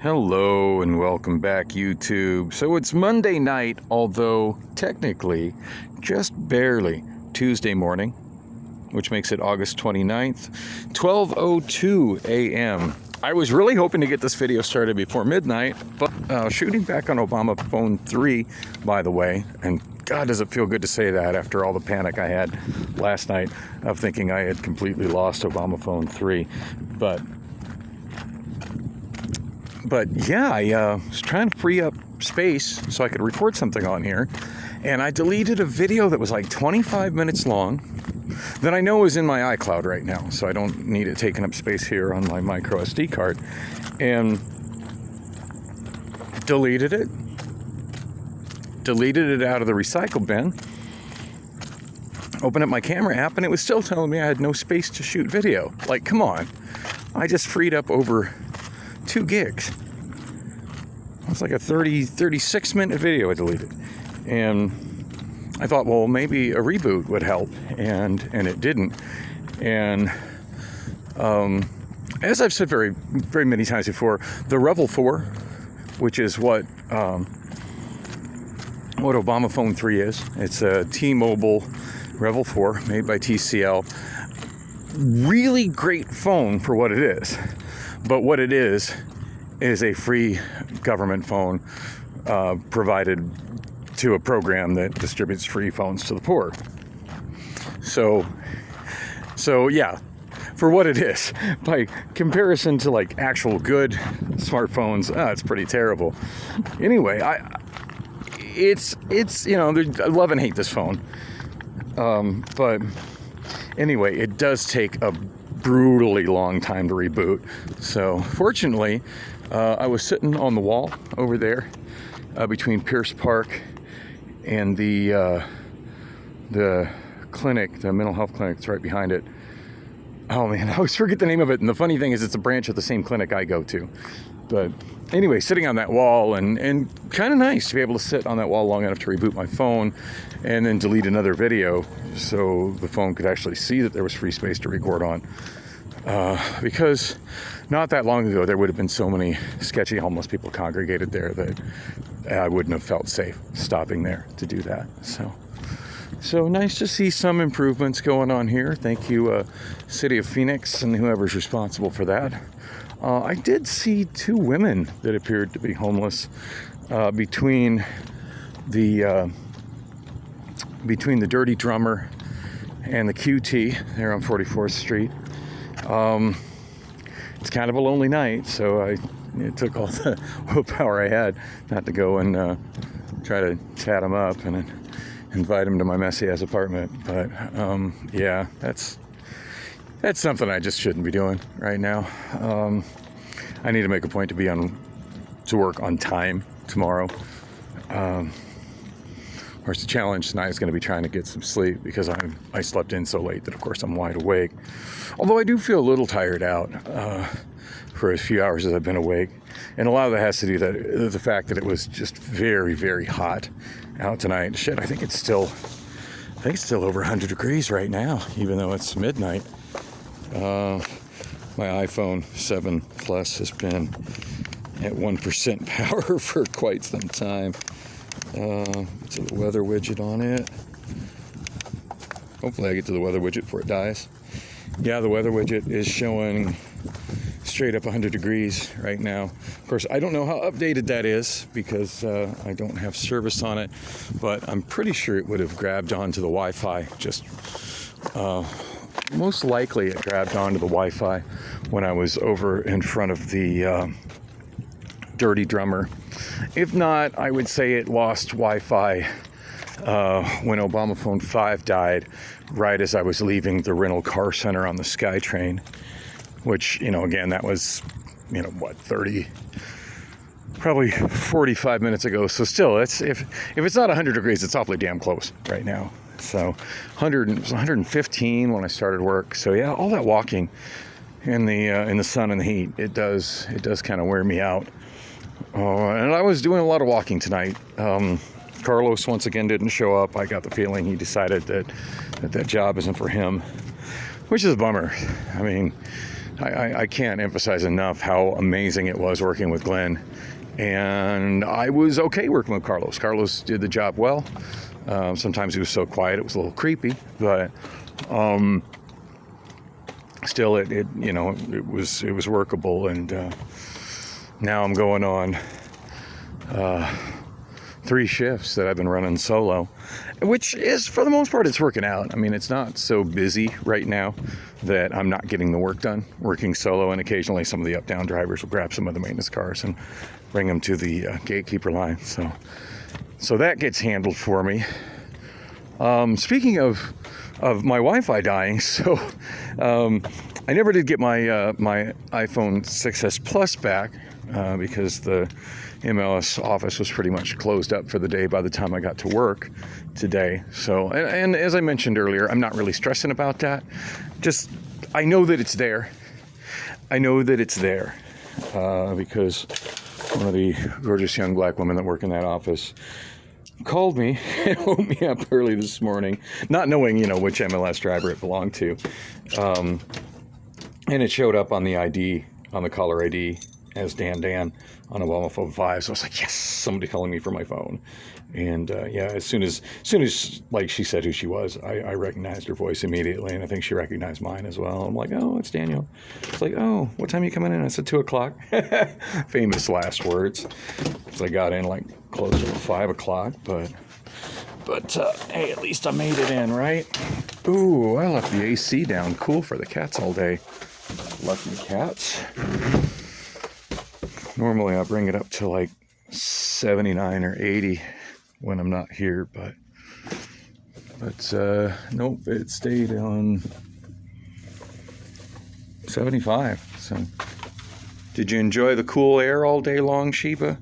Hello and welcome back, YouTube. So it's Monday night, although technically just barely Tuesday morning, which makes it August 29th, 12:02 a.m. I was really hoping to get this video started before midnight, but shooting back on Obamaphone 3, by the way, and God, does it feel good to say that after all the panic I had last night of thinking I had completely lost Obamaphone 3. But yeah, I was trying to free up space so I could record something on here, and I deleted a video that was like 25 minutes long that I know is in my iCloud right now, so I don't need it taking up space here on my micro SD card, and deleted it out of the recycle bin, opened up my camera app, and it was still telling me I had no space to shoot video. Like, come on, I just freed up over 2 gigs. It's like a 36 minute video I deleted. And I thought, well, maybe a reboot would help, and it didn't. And as I've said very, very many times before, the Revel 4, which is what Obamaphone 3 is. It's a T-Mobile Revel 4 made by TCL. Really great phone for what it is. But what it is a free government phone provided to a program that distributes free phones to the poor. So yeah, for what it is, by comparison to like actual good smartphones, it's pretty terrible. Anyway, it's I love and hate this phone. But anyway, it does take a brutally long time to reboot. So fortunately, I was sitting on the wall over there between Pierce Park and the clinic, the mental health clinic that's right behind it. Oh man, I always forget the name of it. And the funny thing is, it's a branch of the same clinic I go to. But anyway, sitting on that wall, and kind of nice to be able to sit on that wall long enough to reboot my phone and then delete another video so the phone could actually see that there was free space to record on. Because not that long ago, there would have been so many sketchy homeless people congregated there that I wouldn't have felt safe stopping there to do that. So nice to see some improvements going on here. Thank you, City of Phoenix and whoever's responsible for that. I did see 2 women that appeared to be homeless between the Dirty Drummer and the QT there on 44th Street. It's kind of a lonely night, so it took all the willpower I had not to go and try to chat them up and invite them to my messy-ass apartment. But yeah, that's something I just shouldn't be doing right now. I need to make a point to work on time tomorrow. Of course, the challenge tonight is going to be trying to get some sleep because I slept in so late that, of course, I'm wide awake. Although I do feel a little tired out for a few hours as I've been awake. And a lot of that has to do with the fact that it was just very, very hot out tonight. Shit, I think it's still over 100 degrees right now, even though it's midnight. My iPhone 7 Plus has been at 1% power for quite some time. It's a weather widget on it. Hopefully I get to the weather widget before it dies. Yeah, the weather widget is showing straight up 100 degrees right now. Of course, I don't know how updated that is because I don't have service on it, but I'm pretty sure it would have grabbed onto the Wi-Fi. Most likely it grabbed onto the Wi-Fi when I was over in front of the Dirty Drummer. If not, I would say it lost Wi-Fi when Obamaphone 5 died, right as I was leaving the rental car center on the SkyTrain, which, again, that was, probably 45 minutes ago. So still, if it's not 100 degrees, it's awfully damn close right now. So it was 115 when I started work. So yeah, all that walking in the sun and the heat, it does kind of wear me out. And I was doing a lot of walking tonight. Carlos once again didn't show up. I got the feeling he decided that job isn't for him, which is a bummer. I mean, I can't emphasize enough how amazing it was working with Glenn. And I was okay working with Carlos. Carlos did the job well. Sometimes he was so quiet it was a little creepy, but still it was workable. And now I'm going on 3 shifts that I've been running solo, which is, for the most part, it's working out. I mean, it's not so busy right now that I'm not getting the work done working solo, and occasionally some of the up-down drivers will grab some of the maintenance cars and bring them to the gatekeeper line. So that gets handled for me. Speaking of my Wi-Fi dying, so I never did get my iPhone 6s Plus back because the MLS office was pretty much closed up for the day by the time I got to work today. So, and as I mentioned earlier, I'm not really stressing about that. Just, I know that it's there. Because one of the gorgeous young black women that work in that office called me and woke me up early this morning, not knowing, which MLS driver it belonged to. And it showed up on the ID, on the caller ID, as Dan on Obamaphone 5. So I was like, yes, somebody calling me from my phone. And as soon as like she said who she was, I recognized her voice immediately, and I think she recognized mine as well. I'm like, oh, it's Daniel. It's like, oh, what time are you coming in? I said 2:00. Famous last words. So I got in like closer to 5:00, but hey, at least I made it in, right? Ooh, I left the AC down. Cool for the cats all day. Lucky cats. Normally I bring it up to like 79 or 80 when I'm not here, but nope, it stayed on 75. So did you enjoy the cool air all day long, Sheba?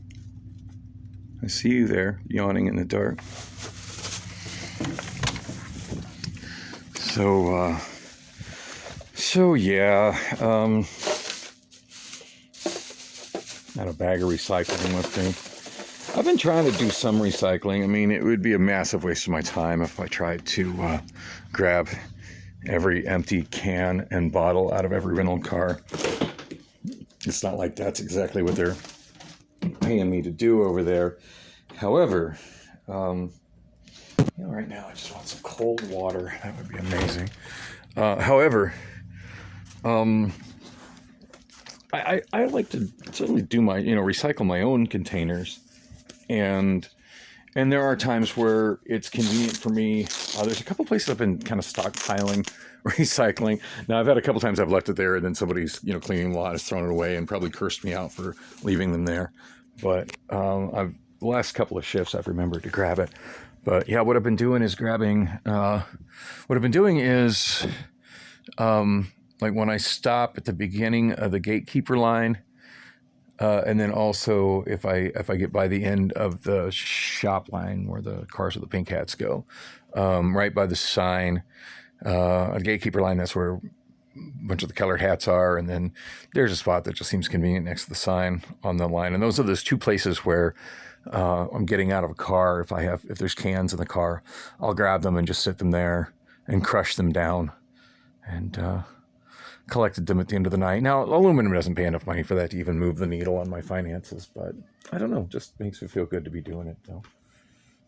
I see you there yawning in the dark. So yeah, got a bag of recycling with me. I've been trying to do some recycling. I mean, it would be a massive waste of my time if I tried to grab every empty can and bottle out of every rental car. It's not like that's exactly what they're paying me to do over there. However, right now I just want some cold water. That would be amazing. However, I like to certainly do my, recycle my own containers, and there are times where it's convenient for me. There's a couple places I've been kind of stockpiling recycling. Now, I've had a couple times I've left it there, and then somebody's, cleaning the lot has thrown it away and probably cursed me out for leaving them there. But the last couple of shifts I've remembered to grab it. But yeah, what I've been doing is like when I stop at the beginning of the gatekeeper line, and then also if I get by the end of the shop line where the cars with the pink hats go, right by the sign, a gatekeeper line, that's where a bunch of the colored hats are, and then there's a spot that just seems convenient next to the sign on the line. And those are those 2 places where I'm getting out of a car. If there's cans in the car, I'll grab them and just sit them there and crush them down, and collected them at the end of the night. Now, aluminum doesn't pay enough money for that to even move the needle on my finances, but I don't know, just makes me feel good to be doing it, though.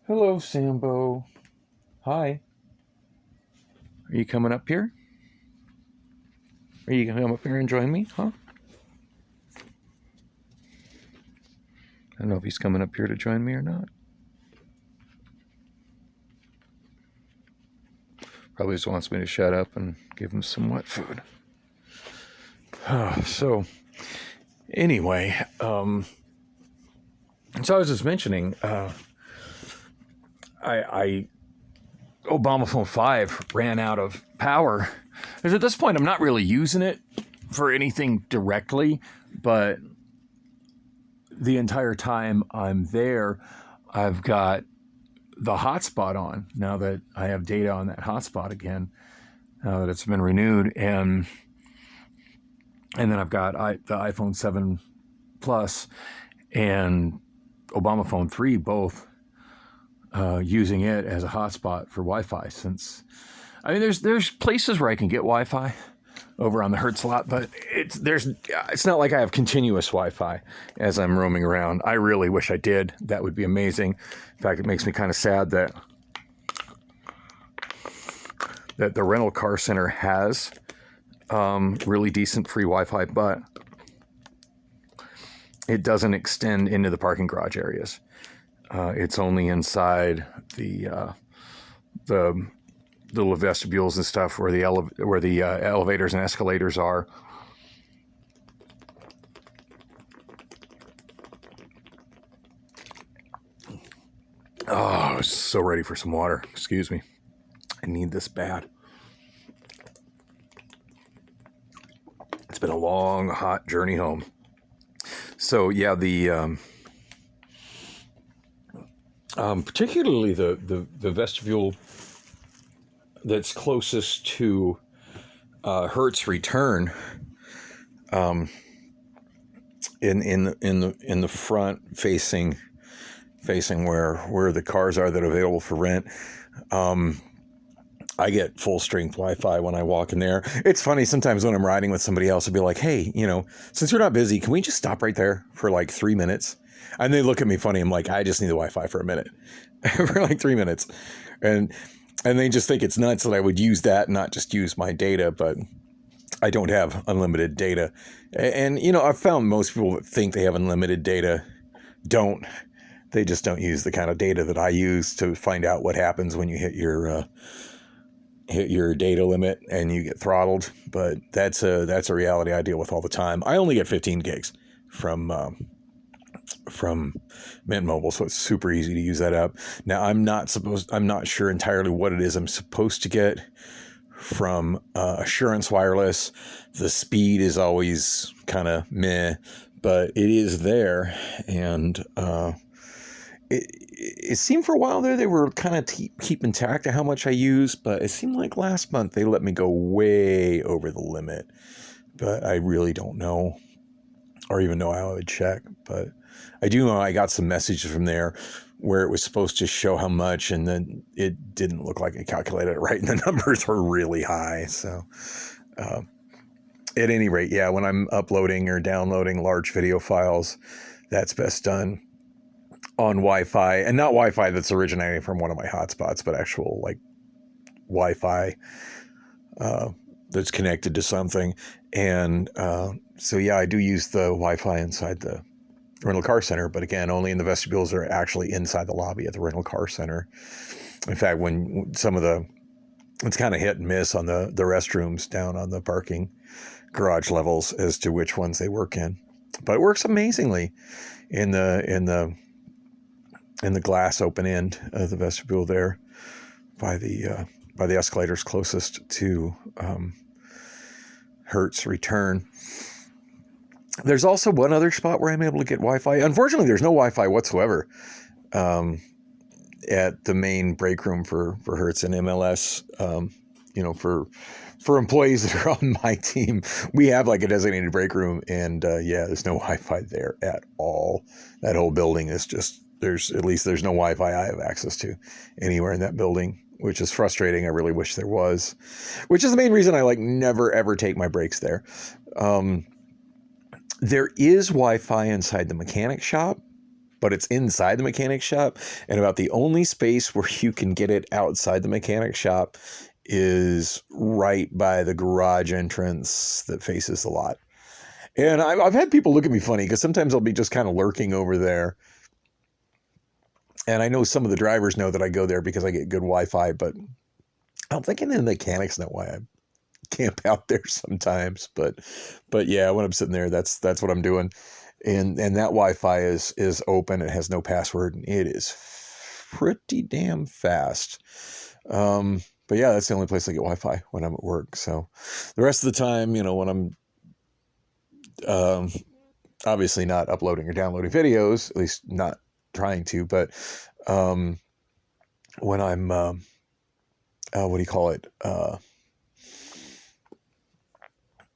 Hello, Sambo. Hi. Are you coming up here? Are you going to come up here and join me, huh? I don't know if he's coming up here to join me or not. Probably just wants me to shut up and give him some wet food. So, anyway, so I was just mentioning, Obamaphone 5 ran out of power. Because at this point, I'm not really using it for anything directly, but the entire time I'm there, I've got the hotspot on, now that I have data on that hotspot again, now that it's been renewed, and then I've got the iPhone 7 Plus and Obamaphone 3 both using it as a hotspot for Wi-Fi. Since, I mean, there's places where I can get Wi-Fi, over on the Hertz lot, but it's not like I have continuous Wi-Fi as I'm roaming around. I really wish I did. That would be amazing. In fact, it makes me kind of sad that the rental car center has really decent free Wi-Fi, but it doesn't extend into the parking garage areas. It's only inside the little vestibules and stuff where the elevators and escalators are. Oh, I was so ready for some water. Excuse me. I need this bad. It's been a long, hot journey home. So yeah, the particularly the vestibule that's closest to Hertz return, in the front facing where the cars are that are available for rent. I get full strength Wi-Fi when I walk in there. It's funny, sometimes when I'm riding with somebody else, I'll be like, hey, since you're not busy, can we just stop right there for like 3 minutes? And they look at me funny. I'm like, I just need the Wi-Fi for a minute, for like 3 minutes. And they just think it's nuts that I would use that, not just use my data, but I don't have unlimited data. And, I've found most people that think they have unlimited data don't. They just don't use the kind of data that I use to find out what happens when you hit your data limit and you get throttled. But that's a reality I deal with all the time. I only get 15 gigs from Mint Mobile, so it's super easy to use that up. Now I'm not sure entirely what it is I'm supposed to get from Assurance Wireless. The speed is always kind of meh, but it is there, and it seemed for a while there they were kind of keeping track of how much I use, but it seemed like last month they let me go way over the limit. But I really don't know, or even know how I would check. But I do know I got some messages from there where it was supposed to show how much, and then it didn't look like it calculated it right, and the numbers were really high. So at any rate, yeah, when I'm uploading or downloading large video files, that's best done on Wi-Fi, and not Wi-Fi that's originating from one of my hotspots, but actual like Wi-Fi that's connected to something. And so yeah, I do use the Wi-Fi inside the rental car center, but again, only in the vestibules that are actually inside the lobby at the rental car center. In fact, when it's kind of hit and miss on the restrooms down on the parking garage levels as to which ones they work in, but it works amazingly in the glass open end of the vestibule there by the escalators closest to Hertz return. There's also one other spot where I'm able to get Wi-Fi. Unfortunately, there's no Wi-Fi whatsoever at the main break room for Hertz and MLS. For employees that are on my team, we have like a designated break room, and there's no Wi-Fi there at all. That whole building is just, there's no Wi-Fi I have access to anywhere in that building, which is frustrating. I really wish there was, which is the main reason I like never ever take my breaks there. There is Wi-Fi inside the mechanic shop, but it's inside the mechanic shop, and about the only space where you can get it outside the mechanic shop is right by the garage entrance that faces the lot. And I've had people look at me funny because sometimes I'll be just kind of lurking over there. And I know some of the drivers know that I go there because I get good Wi-Fi, but I'm thinking the mechanics know why I camp out there sometimes. But yeah, when I'm sitting there, that's what I'm doing. And that Wi-Fi is open. It has no password, and it is pretty damn fast. But yeah, that's the only place I get Wi-Fi when I'm at work. So the rest of the time, when I'm obviously not uploading or downloading videos, at least not trying to, but when I'm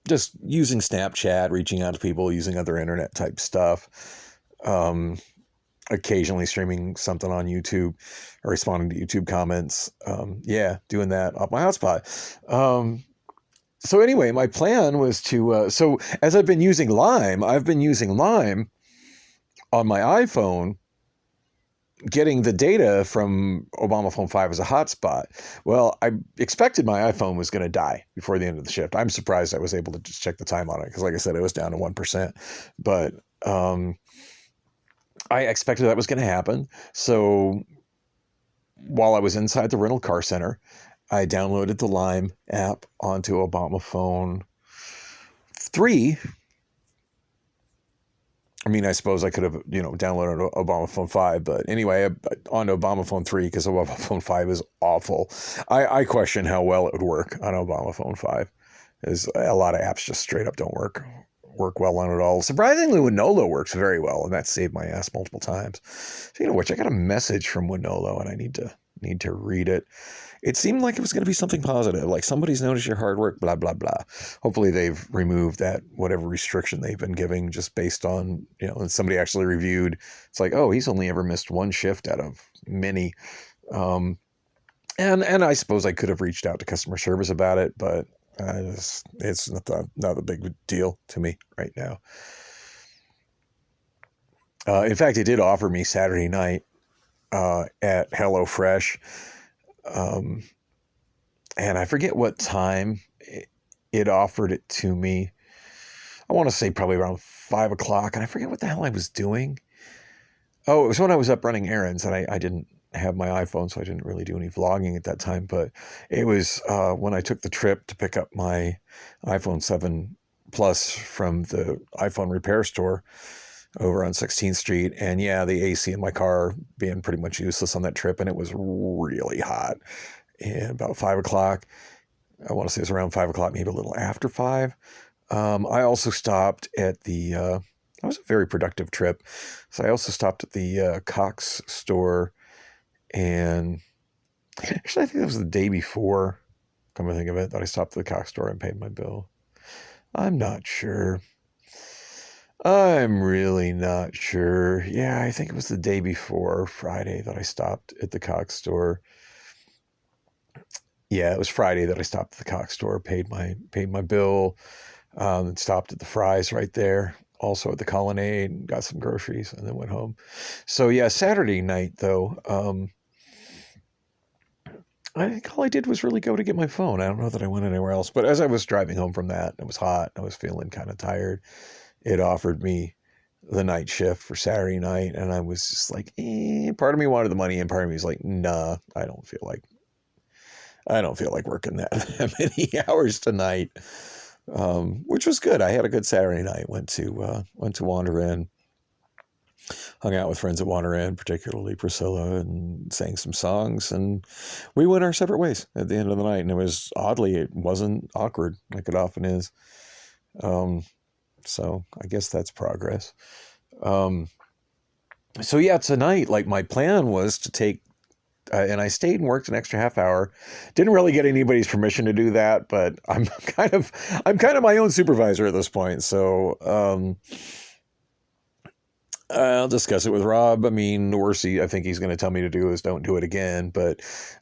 just using Snapchat, reaching out to people, using other internet type stuff, occasionally streaming something on YouTube or responding to YouTube comments, doing that off my hotspot. So anyway, my plan was to, so as I've been using Lime on my iPhone, getting the data from Obamaphone 5 as a hotspot. Well, I expected my iPhone was going to die before the end of the shift. I'm surprised I was able to just check the time on it because, like I said, it was down to 1%. But I expected that was going to happen. So while I was inside the rental car center, I downloaded the Lime app onto Obamaphone 3. I mean, I suppose I could have, downloaded Obamaphone 5, but anyway, on Obamaphone 3 because Obamaphone 5 is awful. I question how well it would work on Obamaphone 5. There's a lot of apps just straight up don't work well on it all. Surprisingly, Wonolo works very well, and that saved my ass multiple times. Speaking of which, I got a message from Wonolo, and I need to read it. It seemed like it was going to be something positive, like somebody's noticed your hard work, blah, blah, blah. Hopefully they've removed that whatever restriction they've been giving just based on, and somebody actually reviewed. It's like, oh, he's only ever missed one shift out of many. And I suppose I could have reached out to customer service about it, but it's not a big deal to me right now. In fact, it did offer me Saturday night at HelloFresh. And I forget what time it offered it to me. I want to say probably around 5 o'clock, and I forget what the hell I was doing. Oh, it was when I was up running errands, and I didn't have my iPhone, so I didn't really do any vlogging at that time. But it was when I took the trip to pick up my iPhone 7 Plus from the iPhone repair store over on 16th Street. And yeah, the AC in my car being pretty much useless on that trip, and it was really hot. And about 5 o'clock, I want to say it was around 5 o'clock, maybe a little after 5. I also stopped at that was a very productive trip. So I also stopped at the Cox store, and actually I think that was the day before, come to think of it, that I stopped at the Cox store and paid my bill. I'm not sure. I'm really not sure. Yeah, I think it was the day before Friday that I stopped at the Cox store. Yeah, it was Friday that I stopped at the Cox store, paid my bill, and stopped at the Fry's right there, also at the Colonnade, and got some groceries, and then went home. So yeah, Saturday night though, I think all I did was really go to get my phone. I don't know that I went anywhere else, but as I was driving home from that, it was hot, I was feeling kind of tired. It offered me the night shift for Saturday night, and I was just like, part of me wanted the money, and part of me was like, nah, I don't feel like working that many hours tonight, which was good. I had a good Saturday night. Went to Wander Inn, hung out with friends at Wander Inn, particularly Priscilla, and sang some songs. And we went our separate ways at the end of the night. And it wasn't awkward like it often is. So I guess that's progress. So yeah, tonight, like my plan was to take, and I stayed and worked an extra half hour. Didn't really get anybody's permission to do that, but I'm kind of my own supervisor at this point. So I'll discuss it with Rob. I mean, the worst I think he's going to tell me to do is don't do it again. But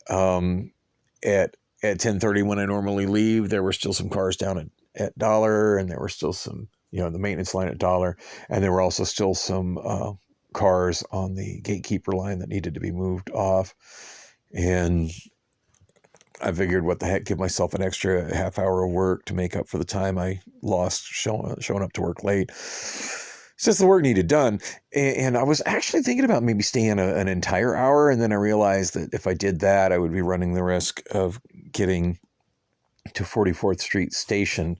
at 10:30 when I normally leave, there were still some cars down at Dollar, and there were still some, the maintenance line at Dollar, and there were also still some cars on the gatekeeper line that needed to be moved off. And I figured, what the heck, give myself an extra half hour of work to make up for the time I lost showing up to work late, since the work needed done. And I was actually thinking about maybe staying an entire hour, and then I realized that if I did that, I would be running the risk of getting to 44th Street Station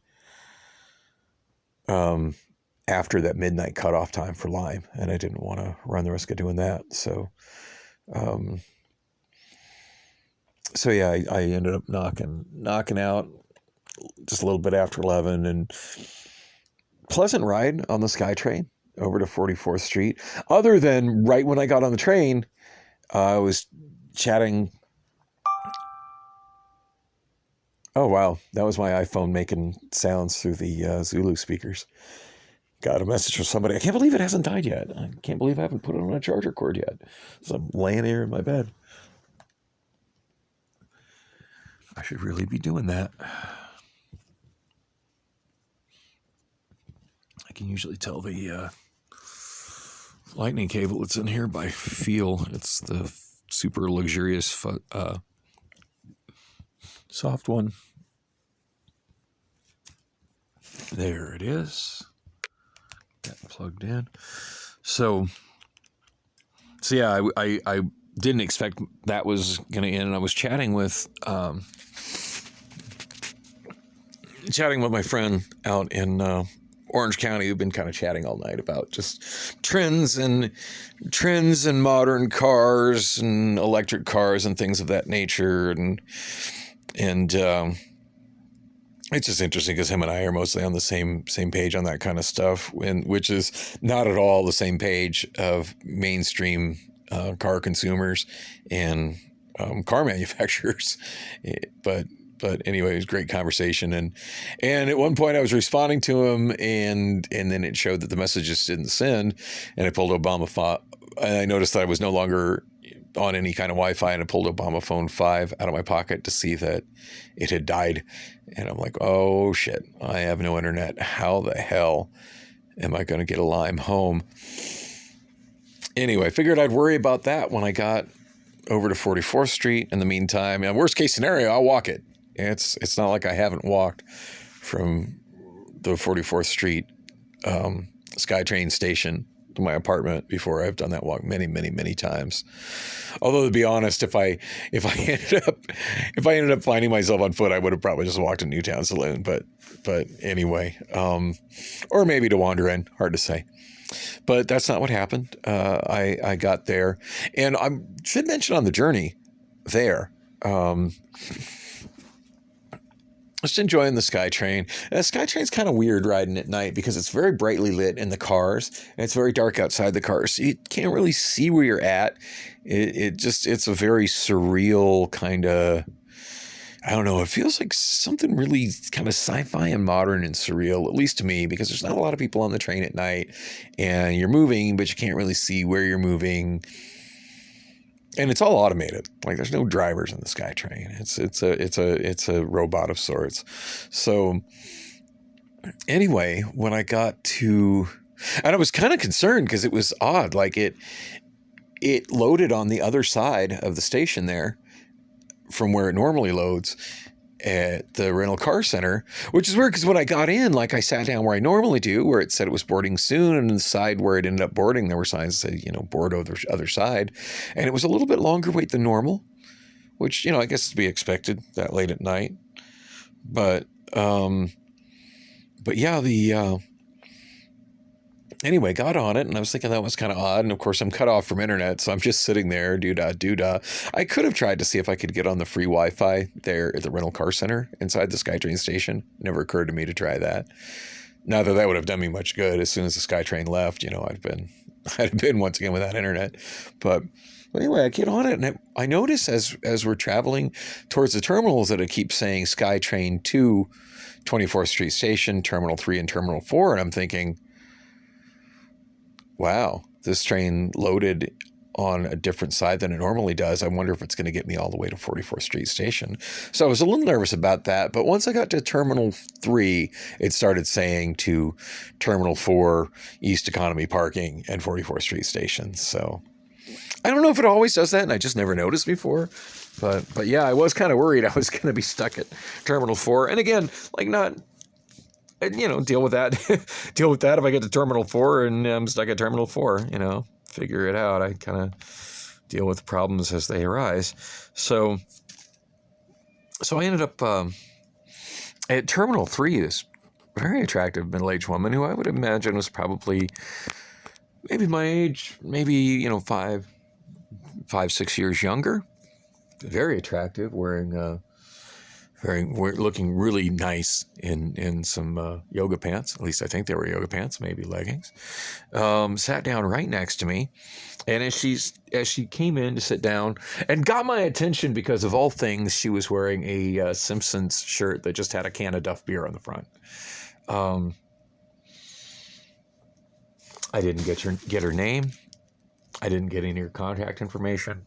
after that midnight cutoff time for Lime, and I didn't want to run the risk of doing that. So yeah, I ended up knocking out just a little bit after 11, and pleasant ride on the SkyTrain over to 44th Street. Other than right when I got on the train, I was chatting. Oh, wow. That was my iPhone making sounds through the Zulu speakers. Got a message from somebody. I can't believe it hasn't died yet. I can't believe I haven't put it on a charger cord yet. So I'm laying here in my bed. I should really be doing that. I can usually tell the lightning cable that's in here by feel. It's the super luxurious soft one. There it is. Got plugged in. So yeah, I didn't expect that was going to end. And I was chatting with my friend out in Orange County, who've been kind of chatting all night about just trends and modern cars and electric cars and things of that nature. And it's just interesting because him and I are mostly on the same page on that kind of stuff, which is not at all the same page of mainstream car consumers and car manufacturers. But anyway, it was a great conversation. And at one point I was responding to him and then it showed that the messages didn't send, and I pulled Obamaphone, and I noticed that I was no longer on any kind of Wi-Fi, and I pulled Obamaphone 5 out of my pocket to see that it had died. And I'm like, oh shit, I have no internet. How the hell am I going to get a Lime home? Anyway, I figured I'd worry about that when I got over to 44th Street. In the meantime, worst case scenario, I'll walk it. It's not like I haven't walked from the 44th Street SkyTrain station to my apartment before. I've done that walk many, many, many times. Although, to be honest, if I ended up finding myself on foot, I would have probably just walked to Newtown Saloon. But anyway, or maybe to Wander Inn. Hard to say. But that's not what happened. I got there, and I should mention on the journey there, just enjoying the SkyTrain. The SkyTrain's kind of weird riding at night because it's very brightly lit in the cars, and it's very dark outside the cars. So you can't really see where you're at. It's a very surreal kind of, I don't know, it feels like something really kind of sci-fi and modern and surreal, at least to me, because there's not a lot of people on the train at night, and you're moving, but you can't really see where you're moving. And it's all automated. Like, there's no drivers in the SkyTrain. It's a robot of sorts. So anyway, when I got to, and I was kind of concerned because it was odd. Like it loaded on the other side of the station there from where it normally loads at the rental car center, which is weird because when I got in, like, I sat down where I normally do, where it said it was boarding soon, and on the side where it ended up boarding, there were signs that said, board over the other side. And it was a little bit longer wait than normal, which, I guess to be expected that late at night. But yeah, anyway, got on it, and I was thinking that was kind of odd. And of course, I'm cut off from internet, so I'm just sitting there, doo-dah. I could have tried to see if I could get on the free Wi-Fi there at the rental car center inside the SkyTrain station. Never occurred to me to try that. Not that would have done me much good. As soon as the SkyTrain left, I'd have been once again without internet. But anyway, I get on it, and I notice as we're traveling towards the terminals that it keeps saying SkyTrain 2, 24th Street Station, Terminal 3, and Terminal 4, and I'm thinking, wow, this train loaded on a different side than it normally does. I wonder if it's going to get me all the way to 44th Street Station. So I was a little nervous about that. But once I got to Terminal 3, it started saying to Terminal 4, East Economy Parking, and 44th Street Station. So I don't know if it always does that, and I just never noticed before. But yeah, I was kind of worried I was going to be stuck at Terminal 4. And again, like, not... deal with that. Deal with that if I get to Terminal 4 and I'm stuck at Terminal 4, figure it out. I kind of deal with problems as they arise. So I ended up at Terminal 3, this very attractive middle-aged woman who I would imagine was probably maybe my age, maybe, 5, 6 years younger. Very attractive, looking really nice in some yoga pants. At least I think they were yoga pants, maybe leggings. Sat down right next to me, and as she came in to sit down and got my attention because of all things, she was wearing a Simpsons shirt that just had a can of Duff beer on the front. I didn't get her name. I didn't get any of her contact information.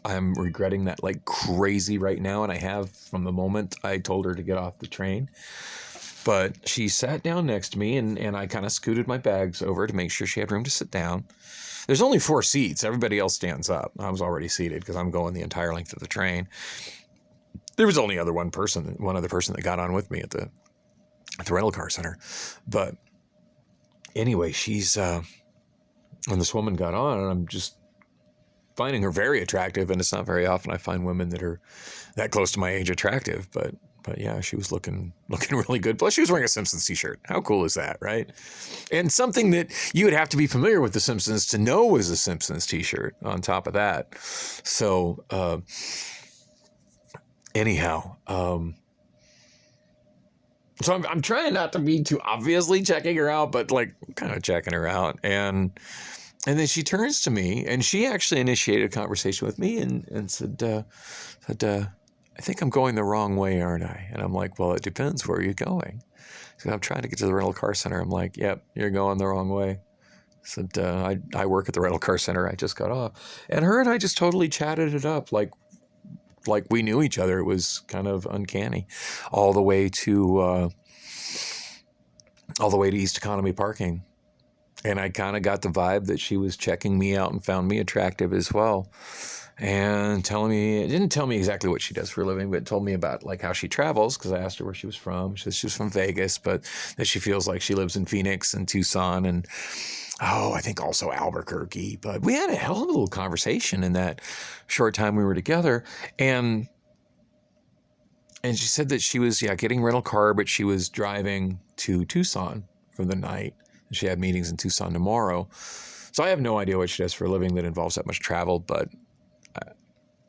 I'm regretting that like crazy right now, and I have from the moment I told her to get off the train. But she sat down next to me, and I kind of scooted my bags over to make sure she had room to sit down. There's only 4 seats. Everybody else stands up. I was already seated because I'm going the entire length of the train. There was only one other person that got on with me at the rental car center. But anyway, when this woman got on, and I'm just finding her very attractive, and it's not very often I find women that are that close to my age attractive, but yeah, she was looking really good. Plus, she was wearing a Simpsons t-shirt. How cool is that, right? And something that you would have to be familiar with the Simpsons to know was a Simpsons t-shirt on top of that. So, anyhow, so I'm trying not to be too obviously checking her out, but like kind of checking her out. And then she turns to me, and she actually initiated a conversation with me and said, I think I'm going the wrong way, aren't I? And I'm like, well, it depends. Where are you going? So I'm trying to get to the rental car center. I'm like, yep, you're going the wrong way. Said, I work at the rental car center. I just got off. And her and I just totally chatted it up like we knew each other. It was kind of uncanny. All the way to East Economy parking. And I kind of got the vibe that she was checking me out and found me attractive as well. And didn't tell me exactly what she does for a living, but told me about like how she travels, because I asked her where she was from. She said she was from Vegas, but that she feels like she lives in Phoenix and Tucson and, I think also Albuquerque. But we had a hell of a little conversation in that short time we were together. And she said that she was, getting a rental car, but she was driving to Tucson for the night. She had meetings in Tucson tomorrow. So I have no idea what she does for a living that involves that much travel, but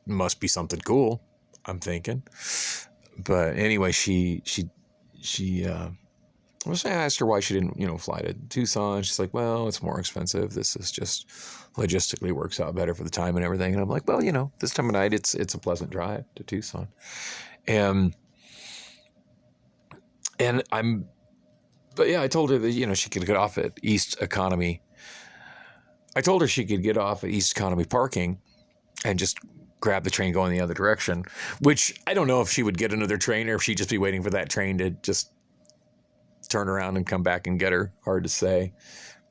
must be something cool, I'm thinking. But anyway, I asked her why she didn't, fly to Tucson. She's like, well, it's more expensive. This is just logistically works out better for the time and everything. And I'm like, well, this time of night, it's a pleasant drive to Tucson. But yeah, I told her that, she could get off at East Economy. I told her she could get off at East Economy parking and just grab the train going the other direction, which I don't know if she would get another train or if she'd just be waiting for that train to just turn around and come back and get her. Hard to say.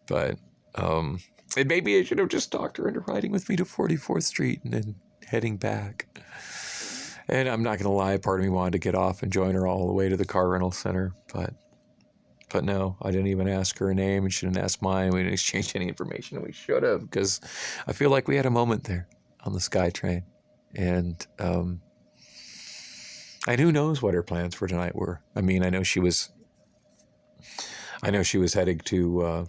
But and maybe I should have just talked her into riding with me to 44th Street and then heading back. And I'm not going to lie, part of me wanted to get off and join her all the way to the car rental center, but no, I didn't even ask her name, and she didn't ask mine. We didn't exchange any information, and we should have, because I feel like we had a moment there on the SkyTrain. And who knows what her plans for tonight were. I mean, I know she was heading to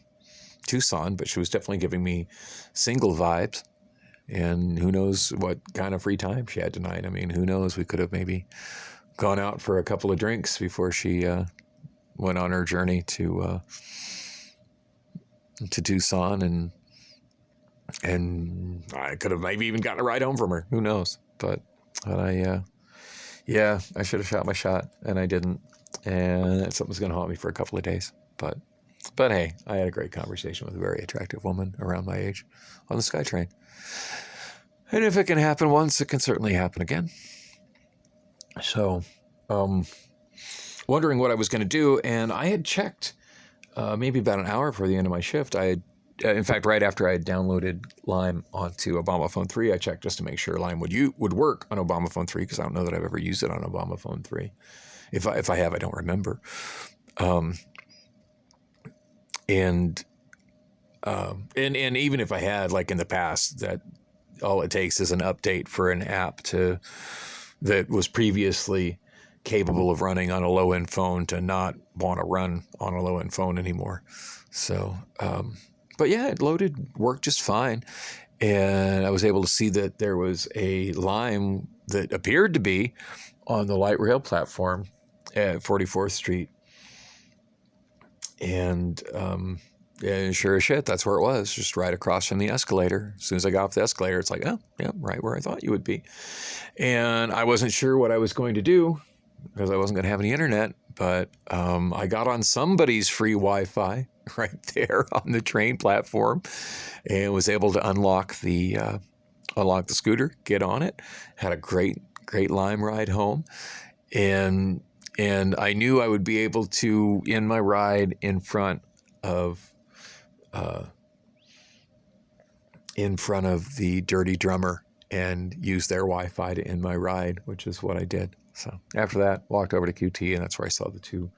Tucson, but she was definitely giving me single vibes. And who knows what kind of free time she had tonight. I mean, who knows? We could have maybe gone out for a couple of drinks before she went on her journey to Tucson, and I could have maybe even gotten a ride home from her. Who knows? But I should have shot my shot, and I didn't. And something's going to haunt me for a couple of days. But hey, I had a great conversation with a very attractive woman around my age on the SkyTrain. And if it can happen once, it can certainly happen again. So, wondering what I was going to do, and I had checked maybe about an hour before the end of my shift. I had, in fact, right after I had downloaded Lime onto Obamaphone 3, I checked just to make sure Lime would work on Obamaphone 3, because I don't know that I've ever used it on Obamaphone 3. If I have, I don't remember. And even if I had, like in the past, that all it takes is an update for an app that was previously capable of running on a low-end phone to not want to run on a low-end phone anymore. So, but yeah, it worked just fine. And I was able to see that there was a Lime that appeared to be on the light rail platform at 44th Street. And sure as shit, that's where it was, just right across from the escalator. As soon as I got off the escalator, it's like, oh, yeah, right where I thought you would be. And I wasn't sure what I was going to do, because I wasn't going to have any internet, but I got on somebody's free Wi-Fi right there on the train platform, and was able to unlock the scooter, get on it, had a great Lime ride home. And And I knew I would be able to end my ride in front of the Dirty Drummer and use their Wi-Fi to end my ride, which is what I did. So after that, walked over to QT, and that's where I saw the two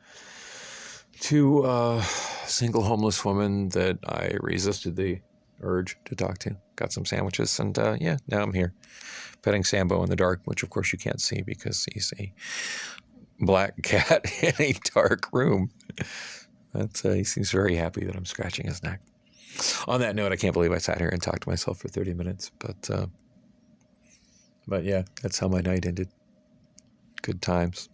single homeless women that I resisted the urge to talk to. Got some sandwiches, and yeah, now I'm here petting Sambo in the dark, which of course you can't see because he's a black cat in a dark room. He seems very happy that I'm scratching his neck. On that note, I can't believe I sat here and talked to myself for 30 minutes, but yeah, that's how my night ended. Good times.